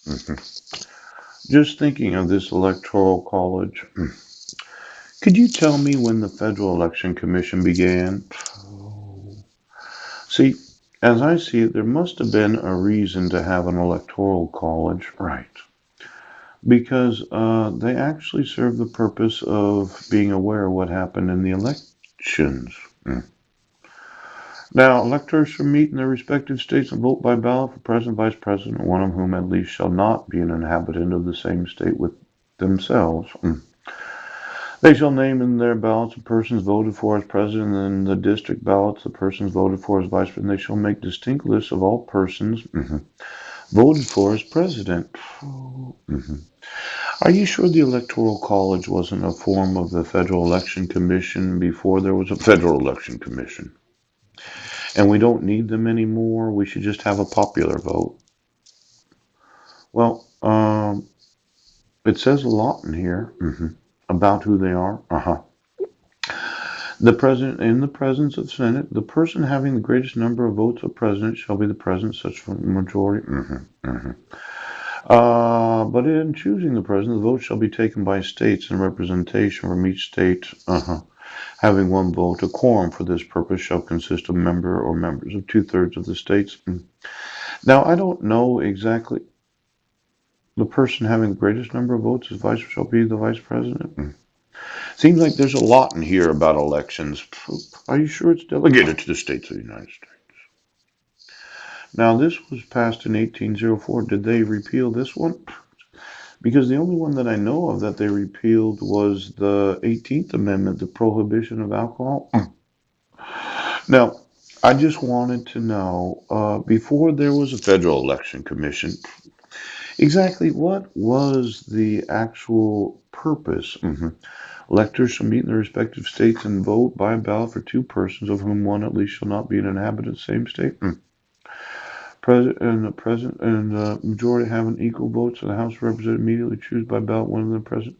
Mhm. Just thinking of this electoral college, could you tell me when the Federal Election Commission began? See, as I see it, there must have been a reason to have an electoral college, right? Because they actually serve the purpose of being aware of what happened in the elections. Mm. Now, electors shall meet in their respective states and vote by ballot for president, vice president, one of whom at least shall not be an inhabitant of the same state with themselves. Mm. They shall name in their ballots the persons voted for as president, and in the district ballots the persons voted for as vice president. They shall make distinct lists of all persons voted for as president. Mhm. Are you sure the Electoral College wasn't a form of the Federal Election Commission before there was a Federal Election Commission? And we don't need them anymore. We should just have a popular vote. Well, it says a lot in here about who they are. The president, in the presence of the Senate, the person having the greatest number of votes of president shall be the president, such a majority. But in choosing the president, the vote shall be taken by states, and representation from each state, having one vote. A quorum for this purpose shall consist of member or members of two-thirds of the states. Now, I don't know exactly. The person having the greatest number of votes as vice shall be the vice president. Seems like there's a lot in here about elections. Are you sure it's delegated to the states of the United States? Now, this was passed in 1804. Did they repeal this one? Because the only one that I know of that they repealed was the 18th Amendment, the prohibition of alcohol. Now, I just wanted to know, before there was a Federal Election Commission, exactly what was the actual purpose? Electors shall meet in their respective states and vote by ballot for two persons, of whom one at least shall not be an inhabitant of the same state. President and the majority having equal votes in the House of Representatives immediately choose by ballot one of the president.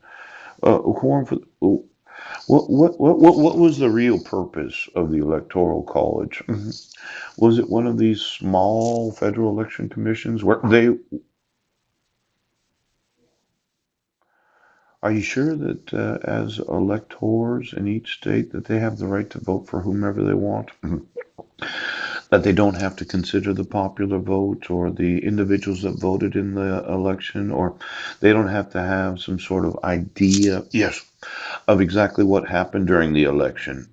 A quorum for what was the real purpose of the Electoral College? Was it one of these small federal election commissions where they? Are you sure that as electors in each state that they have the right to vote for whomever they want? That they don't have to consider the popular vote or the individuals that voted in the election, or they don't have to have some sort of idea, yes, of exactly what happened during the election.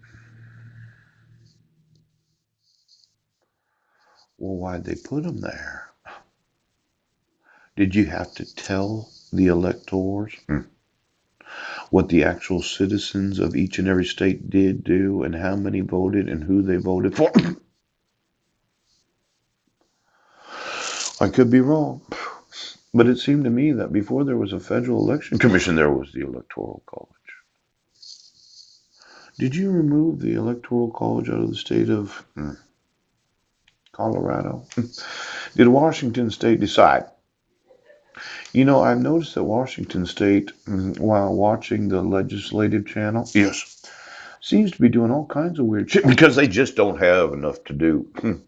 Well, why'd they put them there? Did you have to tell the electors what the actual citizens of each and every state did do and how many voted and who they voted for? I could be wrong, but it seemed to me that before there was a Federal Election Commission, there was the Electoral College. Did you remove the Electoral College out of the state of Colorado? Did Washington State decide? You know, I've noticed that Washington State, while watching the legislative channel, yes, seems to be doing all kinds of weird shit because they just don't have enough to do.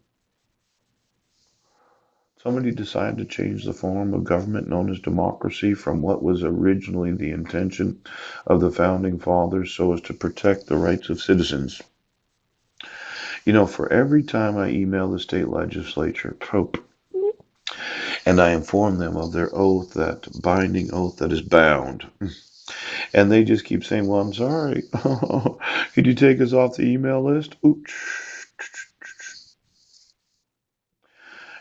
Somebody decided to change the form of government known as democracy from what was originally the intention of the founding fathers so as to protect the rights of citizens. You know, for every time I email the state legislature, and I inform them of their oath, that binding oath that is bound, and they just keep saying, well, I'm sorry. Could you take us off the email list? Ooh.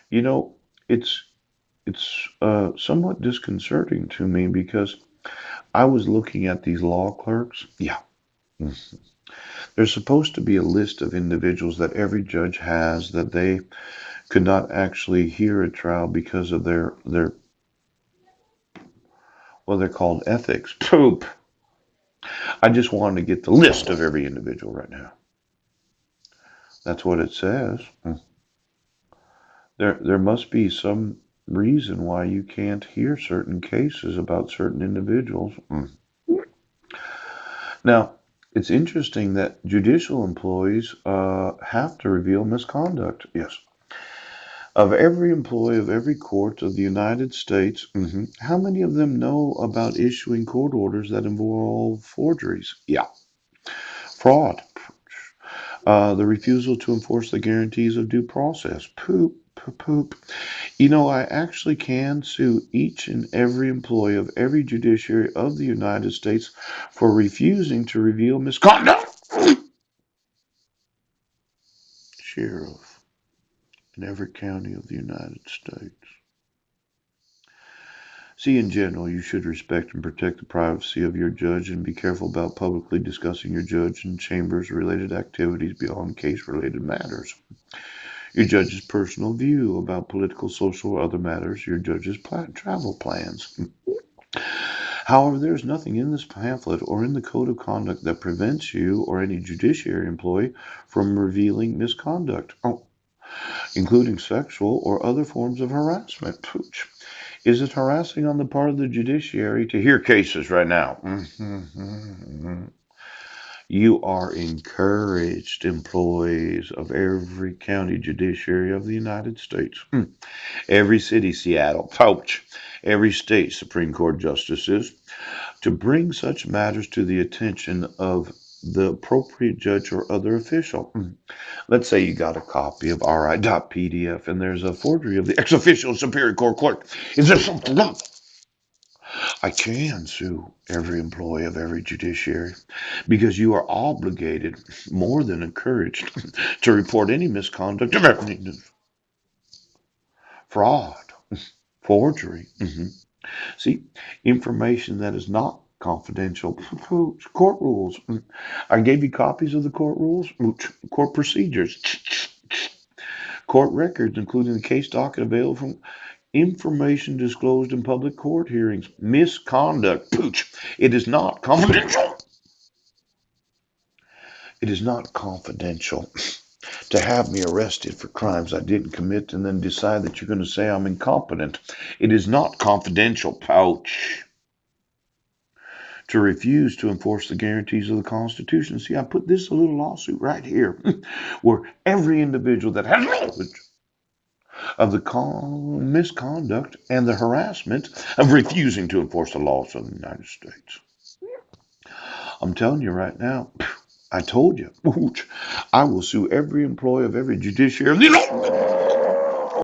You know, it's it's somewhat disconcerting to me because I was looking at these law clerks. Yeah. There's supposed to be a list of individuals that every judge has that they could not actually hear a trial because of their well, they're called ethics. Poop. I just wanted to get the list of every individual right now. That's what it says. There must be some reason why you can't hear certain cases about certain individuals. Now, it's interesting that judicial employees have to reveal misconduct. Yes. Of every employee of every court of the United States, how many of them know about issuing court orders that involve forgeries? Yeah. Fraud. The refusal to enforce the guarantees of due process. Poop, poop, poop. You know, I actually can sue each and every employee of every judiciary of the United States for refusing to reveal misconduct. Sheriff in every county of the United States. See, in general, you should respect and protect the privacy of your judge and be careful about publicly discussing your judge and chamber's related activities beyond case-related matters. Your judge's personal view about political, social, or other matters, your judge's travel plans. However, there is nothing in this pamphlet or in the code of conduct that prevents you or any judiciary employee from revealing misconduct, including sexual or other forms of harassment. Pooch. Is it harassing on the part of the judiciary to hear cases right now? You are encouraged, employees of every county judiciary of the United States, every city, Seattle, Pouch, every state Supreme Court justices, to bring such matters to the attention of the appropriate judge or other official. Let's say you got a copy of RI.PDF and there's a forgery of the ex-official Superior Court clerk. Is there something wrong? I can sue every employee of every judiciary because you are obligated, more than encouraged, to report any misconduct of everything. Fraud, forgery. See, information that is not confidential. Court rules. I gave you copies of the court rules, court procedures, court records, including the case docket available from information disclosed in public court hearings. Misconduct. Pooch. It is not confidential. It is not confidential to have me arrested for crimes I didn't commit and then decide that you're going to say I'm incompetent. It is not confidential. Pouch. To refuse to enforce the guarantees of the Constitution. See, I put this little lawsuit right here where every individual that has knowledge of the misconduct and the harassment of refusing to enforce the laws of the United States. I'm telling you right now, I told you, I will sue every employee of every judiciary.